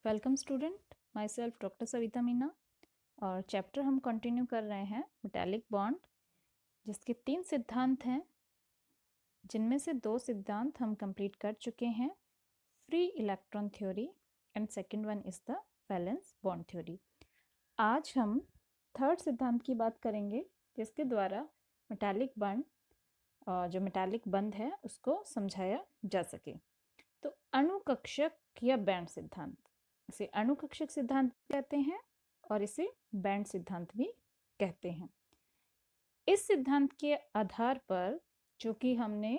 Welcome student, my self doctor Savita Meena. और chapter हम continue कर रहे हैं मेटालिक बॉन्ड, जिसके 3 सिद्धांत हैं, जिनमें से 2 सिद्धांत हम कंप्लीट कर चुके हैं, free electron theory and second one is the valence bond theory. आज हम थर्ड सिद्धांत की बात करेंगे, जिसके द्वारा मेटालिक बॉन्ड जो मेटालिक बंध है उसको समझाया जा सके। तो अणुकक्षक या बैंड सिद्धांत, इसे अणुकक्षक सिद्धांत कहते हैं और इसे बैंड सिद्धांत भी कहते हैं। इस सिद्धांत के आधार पर, जो कि हमने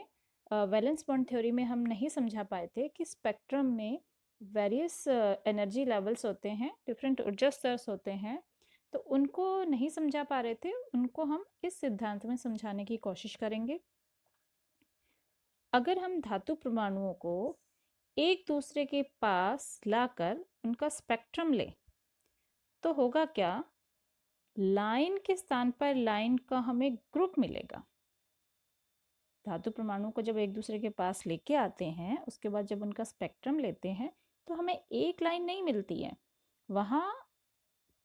वैलेंस बॉन्ड थ्योरी में हम नहीं समझा पाए थे कि स्पेक्ट्रम में वेरियस एनर्जी लेवल्स होते हैं, डिफरेंट ऊर्जा स्तर होते हैं, तो उनको नहीं समझा पा रहे थे, उनको हम इस सिद्धांत में समझाने की कोशिश करेंगे। अगर हम धातु परमाणुओं को एक दूसरे के पास लाकर उनका स्पेक्ट्रम ले तो होगा क्या? लाइन के स्थान पर लाइन का हमें ग्रुप मिलेगा। धातु परमाणु को जब एक दूसरे के पास लेके आते हैं, उसके बाद जब उनका स्पेक्ट्रम लेते हैं तो हमें एक लाइन नहीं मिलती है, वहाँ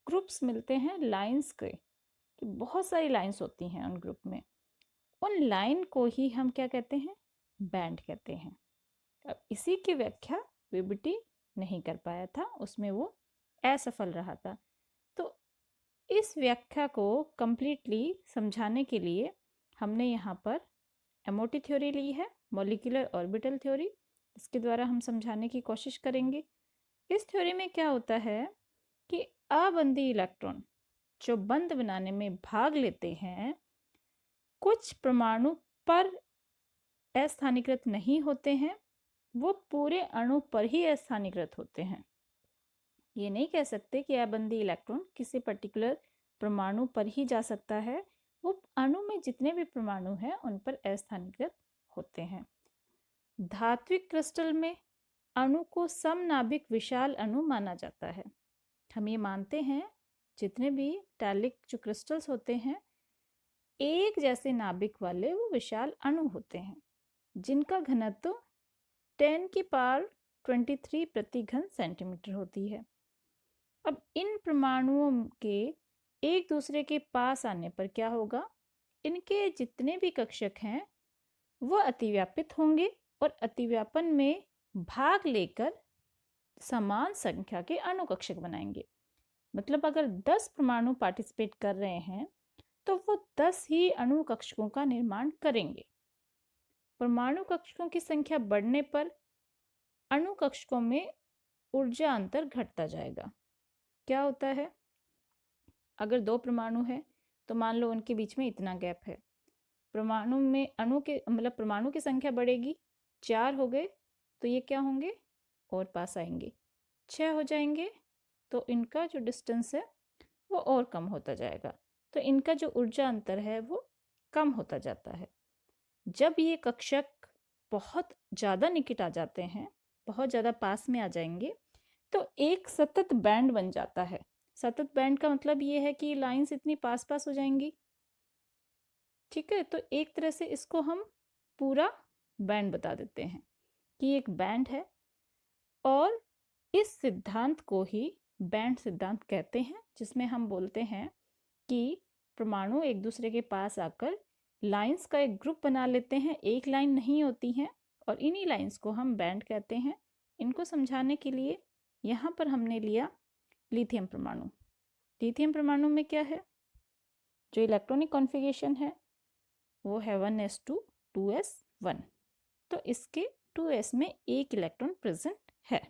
ग्रुप्स मिलते हैं लाइंस के, कि बहुत सारी लाइंस होती हैं उन ग्रुप में। उन लाइन को ही हम क्या कहते हैं? बैंड कहते हैं। अब इसी की व्याख्या वीबीटी नहीं कर पाया था, उसमें वो असफल रहा था। तो इस व्याख्या को कंप्लीटली समझाने के लिए हमने यहाँ पर एमओटी थ्योरी ली है, मॉलिक्यूलर ऑर्बिटल थ्योरी। इसके द्वारा हम समझाने की कोशिश करेंगे। इस थ्योरी में क्या होता है कि अबंधी इलेक्ट्रॉन जो बंध बनाने में भाग लेते हैं, कुछ परमाणु पर अस्थानीकृत नहीं होते हैं, वो पूरे अणु पर ही अस्थानीकृत होते हैं। ये नहीं कह सकते कि अबंधी इलेक्ट्रॉन किसी पर्टिकुलर परमाणु पर ही जा सकता है, वो अणु में जितने भी परमाणु हैं उन पर अस्थानीकृत होते हैं। धात्विक क्रिस्टल में अणु को समनाभिक विशाल अणु माना जाता है। हम ये मानते हैं जितने भी मेटालिक जो क्रिस्टल्स होते हैं, एक जैसे नाभिक वाले वो विशाल अणु होते हैं, जिनका घनत्व 10 की पावर 23 प्रति घन सेंटीमीटर होती है। अब इन परमाणुओं के एक दूसरे के पास आने पर क्या होगा? इनके जितने भी कक्षक हैं वो अतिव्यापित होंगे और अतिव्यापन में भाग लेकर समान संख्या के अणुकक्षक बनाएंगे। मतलब अगर 10 परमाणु पार्टिसिपेट कर रहे हैं तो वो 10 ही अणुकक्षकों का निर्माण करेंगे। परमाणु कक्षकों की संख्या बढ़ने पर अणुकक्षकों में ऊर्जा अंतर घटता जाएगा। क्या होता है? अगर 2 परमाणु है तो मान लो उनके बीच में इतना गैप है, परमाणु में अणु के मतलब परमाणु की संख्या बढ़ेगी, 4 हो गए तो ये क्या होंगे? और पास आएंगे। 6 हो जाएंगे तो इनका जो डिस्टेंस है वो और कम होता जाएगा, तो इनका जो ऊर्जा अंतर है वो कम होता जाता है। जब ये कक्षक बहुत ज़्यादा निकट आ जाते हैं, बहुत ज़्यादा पास में आ जाएंगे, तो एक सतत बैंड बन जाता है। सतत बैंड का मतलब ये है कि लाइंस इतनी पास पास हो जाएंगी, ठीक है। तो एक तरह से इसको हम पूरा बैंड बता देते हैं कि एक बैंड है, और इस सिद्धांत को ही बैंड सिद्धांत कहते हैं, जिसमें हम बोलते हैं कि परमाणु एक दूसरे के पास आकर लाइंस का एक ग्रुप बना लेते हैं, एक लाइन नहीं होती हैं, और इन्हीं लाइंस को हम बैंड कहते हैं। इनको समझाने के लिए यहाँ पर हमने लिया लिथियम परमाणु। लिथियम परमाणु में क्या है? जो इलेक्ट्रॉनिक कॉन्फ़िगरेशन है वो है 1s2 2s1। तो इसके 2s में एक इलेक्ट्रॉन प्रेजेंट है।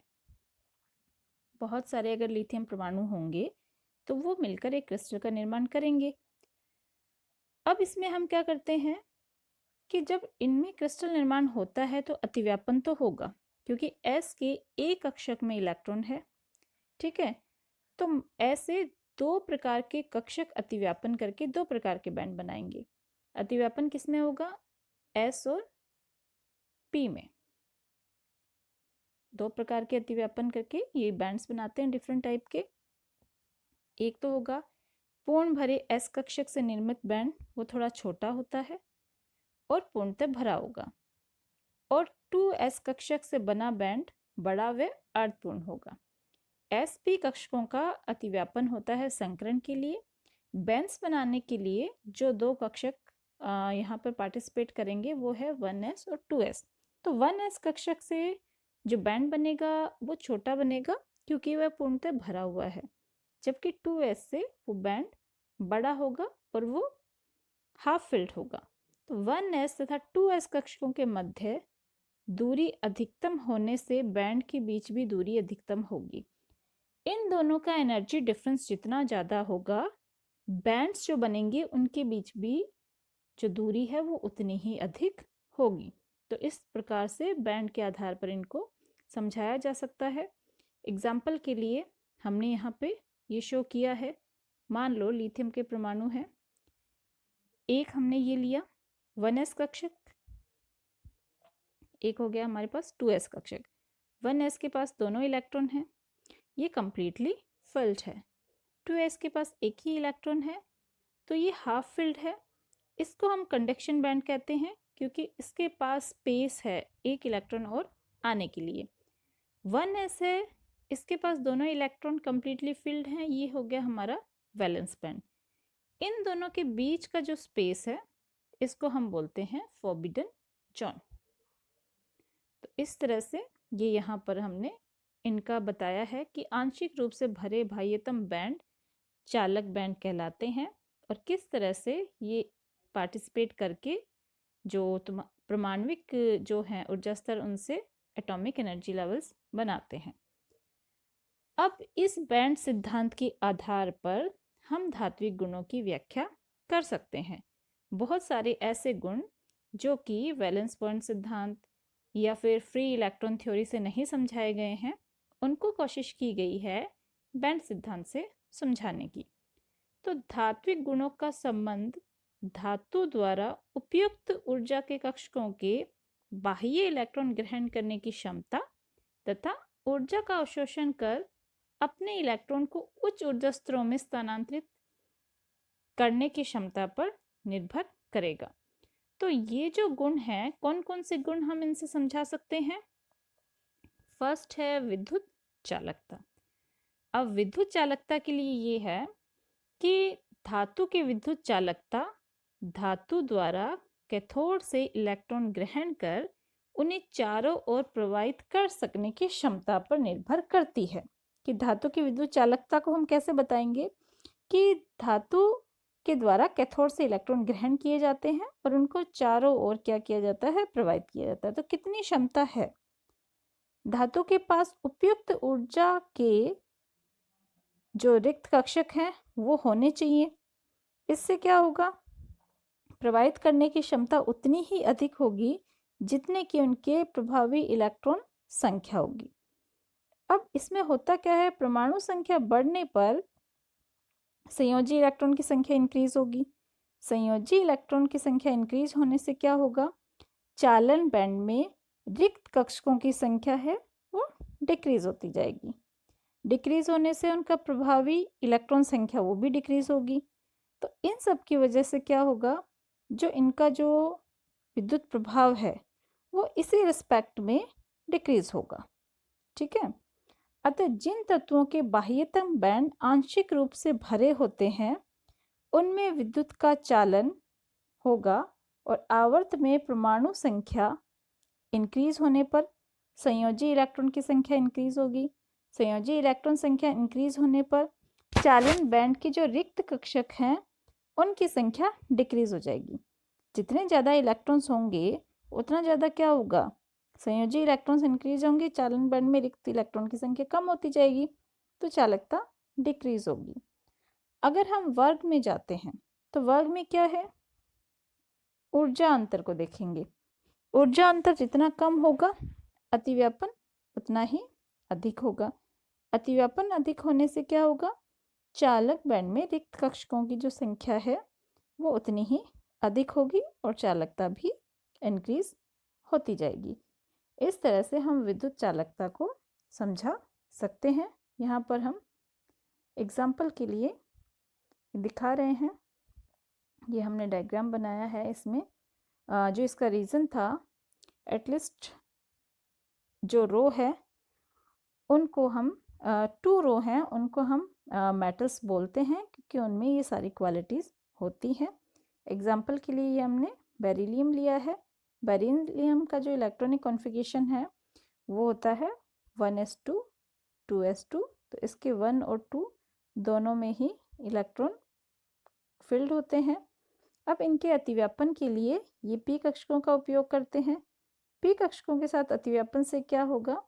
बहुत सारे अगर लिथियम परमाणु होंगे तो वो मिलकर एक क्रिस्टल का निर्माण करेंगे। अब इसमें हम क्या करते हैं कि जब इनमें क्रिस्टल निर्माण होता है तो अतिव्यापन तो होगा, क्योंकि s के एक कक्षक में इलेक्ट्रॉन है, ठीक है। तो ऐसे 2 प्रकार के कक्षक अतिव्यापन करके 2 प्रकार के बैंड बनाएंगे। अतिव्यापन किस में होगा? s और p में। 2 प्रकार के अतिव्यापन करके ये बैंड्स बनाते हैं डिफरेंट टाइप के। एक तो होगा पूर्ण भरे s कक्षक से निर्मित बैंड, वो थोड़ा छोटा होता है और पूर्णतः भरा होगा, और 2s कक्षक से बना बैंड बड़ा व अर्धपूर्ण होगा। sp कक्षकों का अतिव्यापन होता है संकरण के लिए। बैंड्स बनाने के लिए जो दो कक्षक यहाँ पर पार्टिसिपेट करेंगे वो है 1s और 2s। तो 1s कक्षक से जो बैंड बनेगा वो छोटा बनेगा क्योंकि वह पूर्णतः भरा हुआ है, जबकि 2s से वो बैंड बड़ा होगा और वो हाफ फिल्ड होगा। तो 1s तथा 2s कक्षकों के मध्य दूरी अधिकतम होने से बैंड के बीच भी दूरी अधिकतम होगी। इन दोनों का एनर्जी डिफरेंस जितना ज़्यादा होगा, बैंड्स जो बनेंगे उनके बीच भी जो दूरी है वो उतनी ही अधिक होगी। तो इस प्रकार से बैंड के आधार पर इनको समझाया जा सकता है। एग्जाम्पल के लिए हमने यहाँ पे ये शो किया है, मान लो लिथियम के परमाणु हैं, एक हमने ये लिया 1s कक्षक, एक हो गया हमारे पास 2s कक्षक। 1s के पास दोनों इलेक्ट्रॉन हैं, ये कंप्लीटली फिल्ड है। 2s के पास एक ही इलेक्ट्रॉन है, तो ये हाफ फिल्ड है। इसको हम कंडक्शन बैंड कहते हैं क्योंकि इसके पास स्पेस है एक इलेक्ट्रॉन और आने के लिए। 1s है, इसके पास दोनों इलेक्ट्रॉन कंप्लीटली फिल्ड हैं, ये हो गया हमारा वैलेंस बैंड। इन दोनों के बीच का जो स्पेस है इसको हम बोलते हैं फॉरबिडन जोन। तो इस तरह से ये यहाँ पर हमने इनका बताया है कि आंशिक रूप से भरे बाह्यतम बैंड चालक बैंड कहलाते हैं और किस तरह से ये पार्टिसिपेट करके जो परमाणविक जो हैं ऊर्जा स्तर उनसे एटॉमिक एनर्जी लेवल्स बनाते हैं। अब इस बैंड सिद्धांत के आधार पर हम धात्विक गुणों की व्याख्या कर सकते हैं। बहुत सारे ऐसे गुण जो कि वैलेंस बॉन्ड सिद्धांत या फिर फ्री इलेक्ट्रॉन थ्योरी से नहीं समझाए गए हैं, उनको कोशिश की गई है बैंड सिद्धांत से समझाने की। तो धात्विक गुणों का संबंध धातु द्वारा उपयुक्त ऊर्जा के कक्षकों के बाह्य इलेक्ट्रॉन ग्रहण करने की क्षमता तथा ऊर्जा का अवशोषण कर अपने इलेक्ट्रॉन को उच्च ऊर्जा स्तरों में स्थानांतरित करने की क्षमता पर निर्भर करेगा। तो ये जो गुण हैं, कौन कौन से गुण हम इनसे समझा सकते हैं? फर्स्ट है विद्युत चालकता। अब विद्युत चालकता के लिए ये है कि धातु की विद्युत चालकता धातु द्वारा कैथोड से इलेक्ट्रॉन ग्रहण कर उन्हें चारों ओर प्रवाहित कर सकने की क्षमता पर निर्भर करती है। कि धातु की विद्युत चालकता को हम कैसे बताएंगे कि धातु के द्वारा कैथोड से इलेक्ट्रॉन ग्रहण किए जाते हैं और उनको चारों ओर क्या किया जाता है, प्रवाहित किया जाता है। तो कितनी क्षमता है? धातु के पास उपयुक्त ऊर्जा के जो रिक्त कक्षक हैं वो होने चाहिए। इससे क्या होगा? प्रवाहित करने की क्षमता उतनी ही अधिक होगी जितने की उनके प्रभावी इलेक्ट्रॉन संख्या होगी। अब इसमें होता क्या है, परमाणु संख्या बढ़ने पर संयोजी इलेक्ट्रॉन की संख्या इंक्रीज होगी। संयोजी इलेक्ट्रॉन की संख्या इंक्रीज होने से क्या होगा? चालन बैंड में रिक्त कक्षकों की संख्या है वो डिक्रीज होती जाएगी। डिक्रीज होने से उनका प्रभावी इलेक्ट्रॉन संख्या वो भी डिक्रीज होगी। तो इन सब की वजह से क्या होगा, जो इनका जो विद्युत प्रभाव है वो इसी रिस्पेक्ट में डिक्रीज होगा। ठीक है। अतः जिन तत्वों के बाह्यतम बैंड आंशिक रूप से भरे होते हैं उनमें विद्युत का चालन होगा और आवर्त में परमाणु संख्या इंक्रीज होने पर संयोजी इलेक्ट्रॉन की संख्या इंक्रीज होगी। संयोजी इलेक्ट्रॉन संख्या इंक्रीज होने पर चालन बैंड के जो रिक्त कक्षक हैं उनकी संख्या डिक्रीज हो जाएगी। जितने ज़्यादा इलेक्ट्रॉन्स होंगे उतना ज़्यादा क्या होगा, संयोजी इलेक्ट्रॉन्स इंक्रीज होंगे, चालन बैंड में रिक्त इलेक्ट्रॉन की संख्या कम होती जाएगी, तो चालकता डिक्रीज होगी। अगर हम वर्ग में जाते हैं तो वर्ग में क्या है, ऊर्जा अंतर को देखेंगे। ऊर्जा अंतर जितना कम होगा अतिव्यापन उतना ही अधिक होगा। अतिव्यापन अधिक होने से क्या होगा, चालक बैंड में रिक्त कक्षकों की जो संख्या है वो उतनी ही अधिक होगी और चालकता भी इंक्रीज होती जाएगी। इस तरह से हम विद्युत चालकता को समझा सकते हैं। यहाँ पर हम एग्जाम्पल के लिए दिखा रहे हैं, ये हमने डायग्राम बनाया है। इसमें जो इसका रीज़न था, एटलीस्ट जो रो है उनको हम टू रो हैं उनको हम मेटल्स बोलते हैं, क्योंकि उनमें ये सारी क्वालिटीज़ होती हैं। एग्जाम्पल के लिए ये हमने बेरिलियम लिया है। बेरिलियम का जो इलेक्ट्रॉनिक कॉन्फ़िगरेशन है वो होता है 1s2 2s2। तो इसके 1 और 2 दोनों में ही इलेक्ट्रॉन फिल्ड होते हैं। अब इनके अतिव्यापन के लिए ये पी कक्षकों का उपयोग करते हैं। पी कक्षकों के साथ अतिव्यापन से क्या होगा,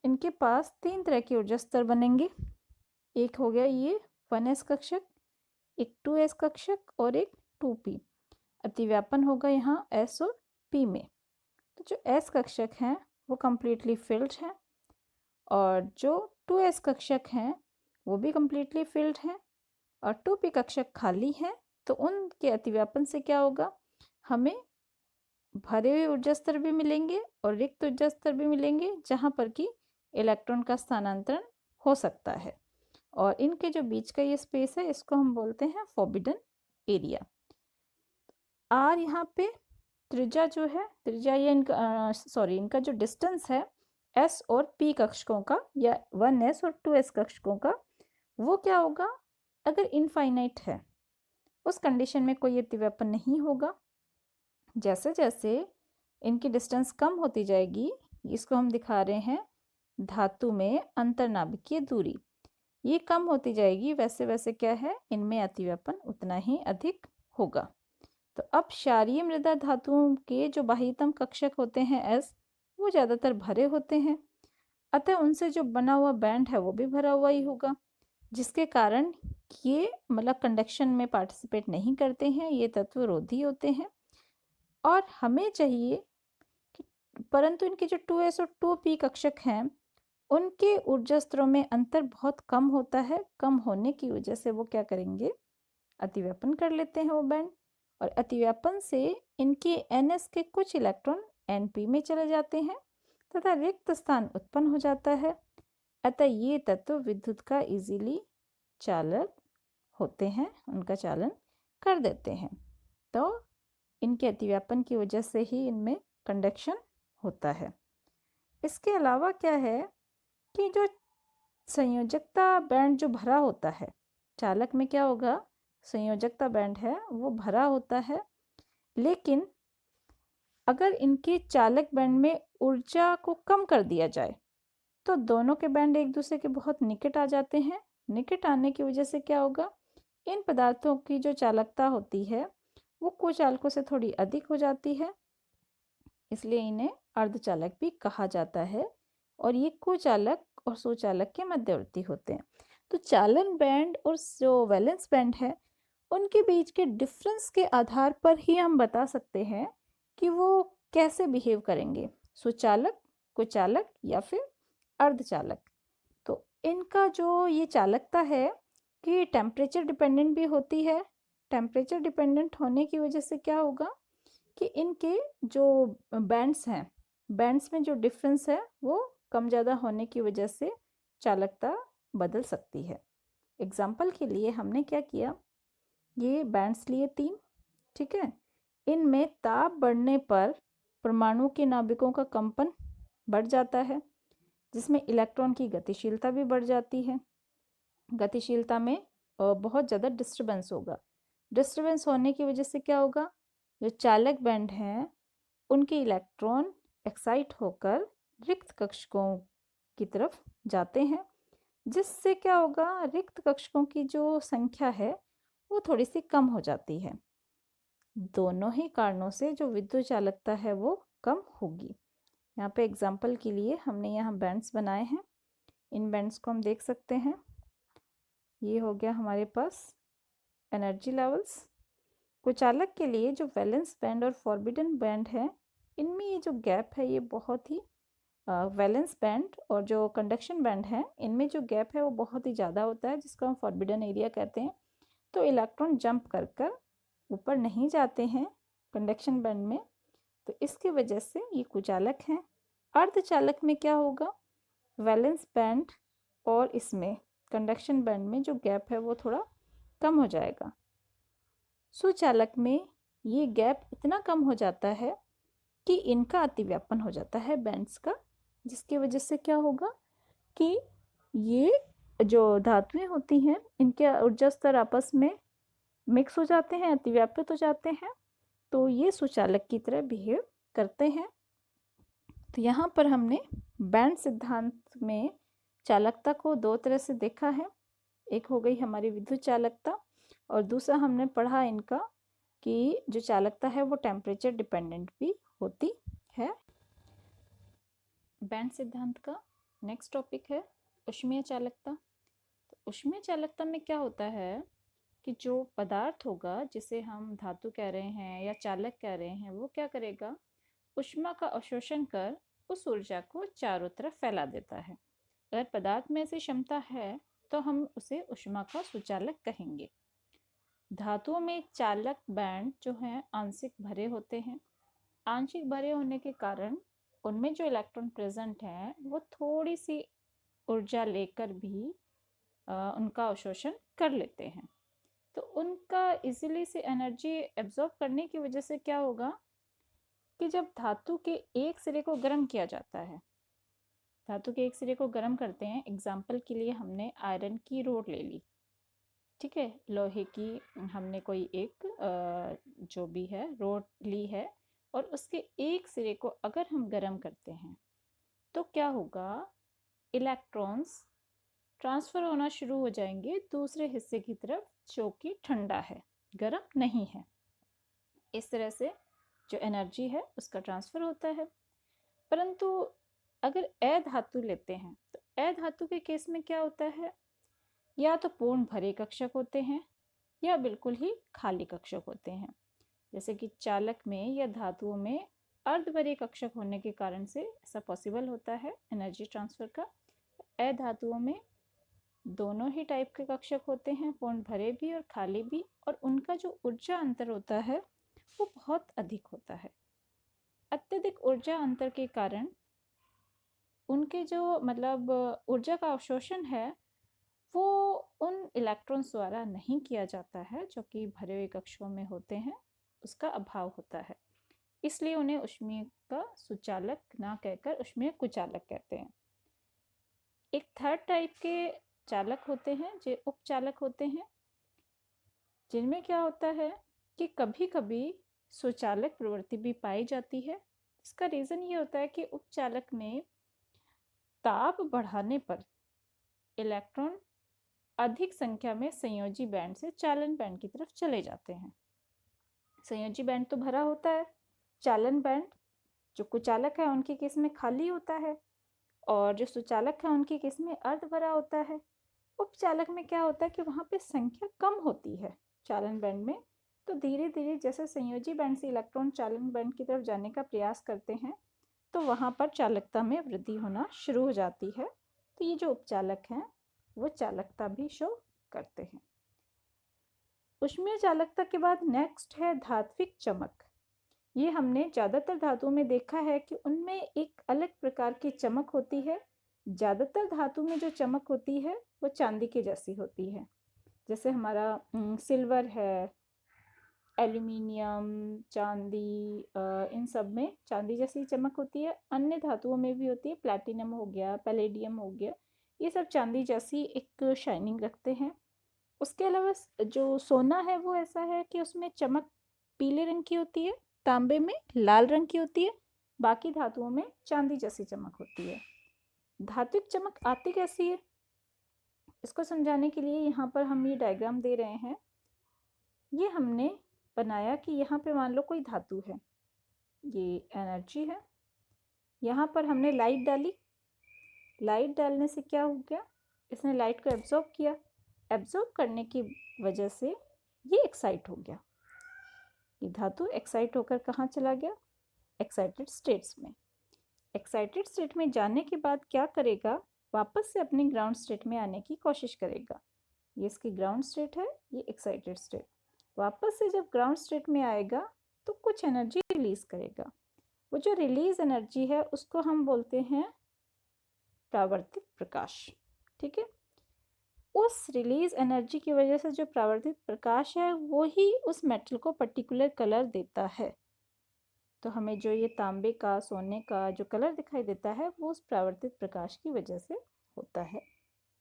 इनके पास 3 तरह के ऊर्जा स्तर बनेंगे। एक हो गया ये 1s कक्षक, एक 2s कक्षक और एक 2p। अतिव्यापन होगा यहाँ s और p में। तो जो s कक्षक हैं वो कम्प्लीटली फिल्ड हैं और जो 2s कक्षक हैं वो भी कम्प्लीटली फिल्ड हैं और 2p कक्षक खाली हैं। तो उनके अतिव्यापन से क्या होगा, हमें भरे हुए ऊर्जा स्तर भी मिलेंगे और रिक्त ऊर्जा स्तर भी मिलेंगे, जहाँ पर कि इलेक्ट्रॉन का स्थानांतरण हो सकता है। और इनके जो बीच का ये स्पेस है इसको हम बोलते हैं फॉरबिडन एरिया। आर यहाँ पे त्रिज्या जो है, त्रिज्या ये इनका जो डिस्टेंस है एस और पी कक्षकों का या 1s और 2s कक्षकों का, वो क्या होगा, अगर इनफाइनाइट है उस कंडीशन में कोई अतिव्यापन नहीं होगा। जैसे जैसे इनकी डिस्टेंस कम होती जाएगी, इसको हम दिखा रहे हैं धातु में अंतर्नाभिकीय दूरी, ये कम होती जाएगी, वैसे वैसे क्या है, इनमें अतिव्यापन उतना ही अधिक होगा। तो अब क्षारीय मृदा धातुओं के जो बाह्यतम कक्षक होते हैं एस, वो ज़्यादातर भरे होते हैं, अतः उनसे जो बना हुआ बैंड है वो भी भरा हुआ ही होगा, जिसके कारण ये मतलब कंडक्शन में पार्टिसिपेट नहीं करते हैं, ये तत्व रोधी होते हैं। और हमें चाहिए कि परंतु इनके जो 2s और 2p कक्षक हैं उनके ऊर्जा स्तरों में अंतर बहुत कम होता है। कम होने की वजह से वो क्या करेंगे, अतिव्यापन कर लेते हैं वो बैंड, और अतिव्यापन से इनके ns के कुछ इलेक्ट्रॉन np में चले जाते हैं तथा रिक्त स्थान उत्पन्न हो जाता है। अतः ये तत्व विद्युत का इजीली चालक होते हैं, उनका चालन कर देते हैं। तो इनके अतिव्यापन की वजह से ही इनमें कंडक्शन होता है। इसके अलावा क्या है कि जो संयोजकता बैंड जो भरा होता है, चालक में क्या होगा, संयोजकता बैंड है वो भरा होता है, लेकिन अगर इनके चालक बैंड में ऊर्जा को कम कर दिया जाए तो दोनों के बैंड एक दूसरे के बहुत निकट आ जाते हैं। निकट आने की वजह से क्या होगा, इन पदार्थों की जो चालकता होती है वो कुचालकों से थोड़ी अधिक हो जाती है, इसलिए इन्हें अर्धचालक भी कहा जाता है और ये कुचालक और सुचालक के मध्यवर्ती होते हैं। तो चालन बैंड और जो वैलेंस बैंड है उनके बीच के डिफरेंस के आधार पर ही हम बता सकते हैं कि वो कैसे बिहेव करेंगे, सुचालक, कुचालक या फिर अर्धचालक। तो इनका जो ये चालकता है कि टेम्परेचर डिपेंडेंट भी होती है। टेम्परेचर डिपेंडेंट होने की वजह से क्या होगा कि इनके जो बैंड्स हैं, बैंड्स में जो डिफरेंस है वो कम ज़्यादा होने की वजह से चालकता बदल सकती है। एग्जाम्पल के लिए हमने क्या किया, ये बैंड्स लिए 3, ठीक है, इनमें ताप बढ़ने पर परमाणु के नाभिकों का कंपन बढ़ जाता है, जिसमें इलेक्ट्रॉन की गतिशीलता भी बढ़ जाती है। गतिशीलता में बहुत ज़्यादा डिस्टर्बेंस होगा। डिस्टर्बेंस होने की वजह से क्या होगा, जो चालक बैंड हैं उनके इलेक्ट्रॉन एक्साइट होकर रिक्त कक्षकों की तरफ जाते हैं, जिससे क्या होगा, रिक्त कक्षकों की जो संख्या है वो थोड़ी सी कम हो जाती है। दोनों ही कारणों से जो विद्युत चालकता है वो कम होगी। यहाँ पे एग्जाम्पल के लिए हमने यहाँ बैंड्स बनाए हैं, इन बैंड्स को हम देख सकते हैं। ये हो गया हमारे पास एनर्जी लेवल्स। कुचालक के लिए जो वैलेंस बैंड और फॉरबिडन बैंड है, इनमें ये जो गैप है ये बहुत ही वैलेंस बैंड और जो कंडक्शन बैंड है इनमें जो गैप है वो बहुत ही ज़्यादा होता है, जिसको हम फॉरबिडन एरिया कहते हैं। तो इलेक्ट्रॉन जंप कर कर ऊपर नहीं जाते हैं कंडक्शन बैंड में, तो इसकी वजह से ये कुचालक हैं। अर्धचालक में क्या होगा, वैलेंस बैंड और इसमें कंडक्शन बैंड में जो गैप है वो थोड़ा कम हो जाएगा। सुचालक में ये गैप इतना कम हो जाता है कि इनका अतिव्यापन हो जाता है बैंड्स का, जिसकी वजह से क्या होगा कि ये जो धातुएं होती हैं इनके ऊर्जा स्तर आपस में मिक्स हो जाते हैं, अतिव्यापित हो जाते हैं, तो ये सुचालक की तरह बिहेव करते हैं। तो यहाँ पर हमने बैंड सिद्धांत में चालकता को दो तरह से देखा है। एक हो गई हमारी विद्युत चालकता और दूसरा हमने पढ़ा इनका कि जो चालकता है वो टेम्परेचर डिपेंडेंट भी होती है। बैंड सिद्धांत का नेक्स्ट टॉपिक है ऊष्मीय चालकता। तो ऊष्मीय चालकता में क्या होता है कि जो पदार्थ होगा जिसे हम धातु कह रहे हैं या चालक कह रहे हैं, वो क्या करेगा, ऊष्मा का अवशोषण कर उस ऊर्जा को चारों तरफ फैला देता है। अगर पदार्थ में ऐसी क्षमता है तो हम उसे ऊष्मा का सुचालक कहेंगे। धातुओं में चालक बैंड जो हैं आंशिक भरे होते हैं। आंशिक भरे होने के कारण उनमें जो इलेक्ट्रॉन प्रेजेंट हैं वो थोड़ी सी ऊर्जा लेकर भी उनका अवशोषण कर लेते हैं। तो उनका इजीली से एनर्जी एब्जॉर्ब करने की वजह से क्या होगा कि जब धातु के एक सिरे को गर्म किया जाता है, धातु के एक सिरे को गर्म करते हैं, एग्जाम्पल के लिए हमने आयरन की रोड ले ली, ठीक है, लोहे की हमने कोई एक जो भी है रोड ली है और उसके एक सिरे को अगर हम गर्म करते हैं तो क्या होगा, इलेक्ट्रॉन्स ट्रांसफर होना शुरू हो जाएंगे दूसरे हिस्से की तरफ जो कि ठंडा है, गर्म नहीं है। इस तरह से जो एनर्जी है उसका ट्रांसफर होता है। परंतु अगर अधातु लेते हैं तो अधातु के केस में क्या होता है, या तो पूर्ण भरे कक्षक होते हैं या बिल्कुल ही खाली कक्षक होते हैं। जैसे कि चालक में या धातुओं में अर्धभरे कक्षक होने के कारण से ऐसा पॉसिबल होता है एनर्जी ट्रांसफर का। अधातुओं में दोनों ही टाइप के कक्षक होते हैं, पूर्ण भरे भी और खाली भी, और उनका जो ऊर्जा अंतर होता है वो बहुत अधिक होता है। अत्यधिक ऊर्जा अंतर के कारण उनके जो मतलब ऊर्जा का अवशोषण है वो उन इलेक्ट्रॉन्स द्वारा नहीं किया जाता है जो कि भरे हुए कक्षों में होते हैं, उसका अभाव होता है। इसलिए उन्हें ऊष्मीय का सुचालक ना कहकर ऊष्मीय कुचालक कहते हैं। एक थर्ड टाइप के चालक होते हैं जो उपचालक होते हैं, जिनमें क्या होता है कि कभी कभी सुचालक प्रवृत्ति भी पाई जाती है। इसका रीज़न ये होता है कि उपचालक में ताप बढ़ाने पर इलेक्ट्रॉन अधिक संख्या में संयोजी बैंड से चालन बैंड की तरफ चले जाते हैं। संयोजी बैंड तो भरा होता है, चालन बैंड जो कुचालक है उनके केस में खाली होता है और जो सुचालक है उनके केस में अर्ध भरा होता है। उपचालक में क्या होता है कि वहाँ पे संख्या कम होती है चालन बैंड में, तो धीरे धीरे जैसे संयोजी बैंड से इलेक्ट्रॉन चालन बैंड की तरफ जाने का प्रयास करते हैं तो वहाँ पर चालकता में वृद्धि होना शुरू हो जाती है। तो ये जो उपचालक हैं वो चालकता भी शो करते हैं। ऊष्मीय चालकता के बाद नेक्स्ट है धात्विक चमक। ये हमने ज़्यादातर धातुओं में देखा है कि उनमें एक अलग प्रकार की चमक होती है। ज़्यादातर धातु में जो चमक होती है वो चांदी के जैसी होती है। जैसे हमारा सिल्वर है, एल्यूमिनियम, चांदी, इन सब में चांदी जैसी चमक होती है। अन्य धातुओं में भी होती है, प्लैटिनम हो गया, पैलेडियम हो गया, ये सब चांदी जैसी एक शाइनिंग रखते हैं। उसके अलावा जो सोना है वो ऐसा है कि उसमें चमक पीले रंग की होती है, तांबे में लाल रंग की होती है, बाकी धातुओं में चांदी जैसी चमक होती है। धात्विक चमक आती कैसी है, इसको समझाने के लिए यहाँ पर हम ये डायग्राम दे रहे हैं। ये हमने बनाया कि यहाँ पे मान लो कोई धातु है, ये एनर्जी है, यहाँ पर हमने लाइट डाली, लाइट डालने से क्या हो गया, इसने लाइट को एब्जॉर्ब किया, एब्जॉर्ब करने की वजह से ये एक्साइट हो गया, ये धातु एक्साइट होकर कहाँ चला गया, एक्साइटेड स्टेट्स में। एक्साइटेड स्टेट में जाने के बाद क्या करेगा, वापस से अपने ग्राउंड स्टेट में आने की कोशिश करेगा। ये इसकी ग्राउंड स्टेट है, ये एक्साइटेड स्टेट। वापस से जब ग्राउंड स्टेट में आएगा तो कुछ एनर्जी रिलीज करेगा। वो जो रिलीज एनर्जी है उसको हम बोलते हैं परावर्तित प्रकाश, ठीक है। उस रिलीज एनर्जी की वजह से जो परावर्तित प्रकाश है वो ही उस मेटल को पर्टिकुलर कलर देता है। तो हमें जो ये तांबे का, सोने का जो कलर दिखाई देता है वो उस परावर्तित प्रकाश की वजह से होता है।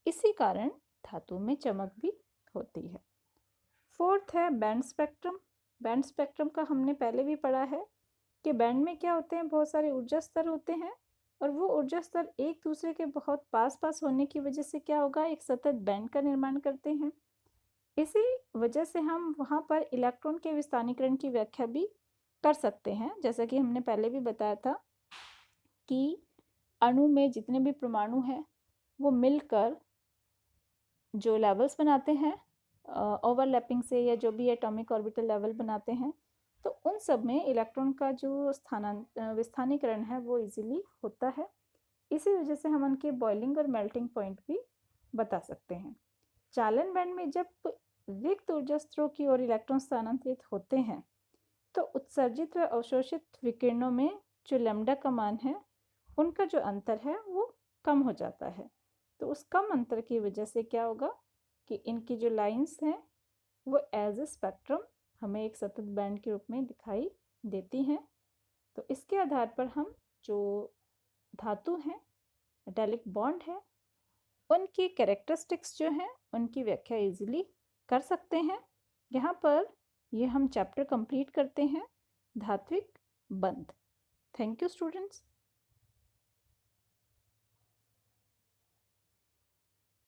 इसी कारण धातु में चमक भी होती है। फोर्थ है बैंड स्पेक्ट्रम। बैंड स्पेक्ट्रम का हमने पहले भी पढ़ा है कि बैंड में क्या होते हैं, बहुत सारे ऊर्जा स्तर होते हैं और वो ऊर्जा स्तर एक दूसरे के बहुत पास पास होने की वजह से क्या होगा, एक सतत बैंड का निर्माण करते हैं। इसी वजह से हम वहाँ पर इलेक्ट्रॉन के विस्थानीकरण की व्याख्या भी कर सकते हैं। जैसा कि हमने पहले भी बताया था कि अणु में जितने भी परमाणु हैं वो मिलकर जो लेवल्स बनाते हैं ओवरलैपिंग से, या जो भी एटॉमिक ऑर्बिटल लेवल बनाते हैं, तो उन सब में इलेक्ट्रॉन का जो विस्थानीकरण है वो इजीली होता है। इसी वजह से हम उनके बॉइलिंग और मेल्टिंग पॉइंट भी बता सकते हैं। चालन बैंड में जब रिक्त ऊर्जा स्रोत की ओर इलेक्ट्रॉन स्थानांतरित होते हैं तो उत्सर्जित व अवशोषित विकिरणों में जो लैम्डा का मान है उनका जो अंतर है वो कम हो जाता है। तो उस कम अंतर की वजह से क्या होगा कि इनकी जो लाइंस हैं वो एज ए स्पेक्ट्रम हमें एक सतत बैंड के रूप में दिखाई देती हैं। तो इसके आधार पर हम जो धातु हैं, मेटालिक बॉन्ड है, उनकी कैरेक्टरिस्टिक्स जो हैं उनकी व्याख्या इजीली कर सकते हैं। यहाँ पर ये हम चैप्टर कंप्लीट करते हैं धात्विक बंध। Thank you students.